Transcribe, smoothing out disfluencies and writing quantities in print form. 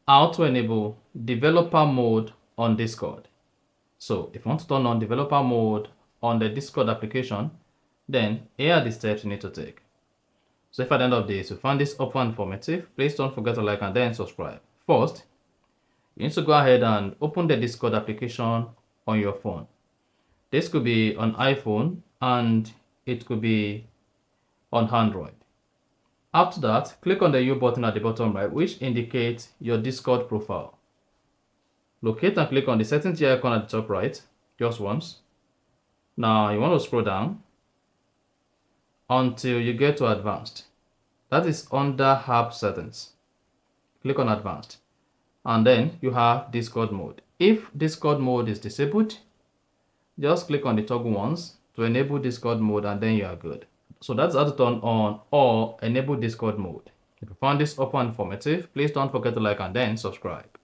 how to enable developer mode on Discord. So if you want to turn on developer mode on the Discord application, then here are the steps you need to take. So if at the end of this you find this helpful and informative, please don't forget to like and then subscribe. First, you need to go ahead and open the Discord application on your phone. This could be on iPhone and it could be on Android. After that, click on the U button at the bottom right, which indicates your Discord profile. Locate and click on the settings icon at the top right, just once. Now you want to scroll down until you get to advanced. That is under app settings. Click on advanced. And then you have Discord mode. If Discord mode is disabled, just click on the toggle once to enable Discord mode and then you are good. So that's how to turn on or enable Discord mode. If you found this helpful and informative, please don't forget to like and then subscribe.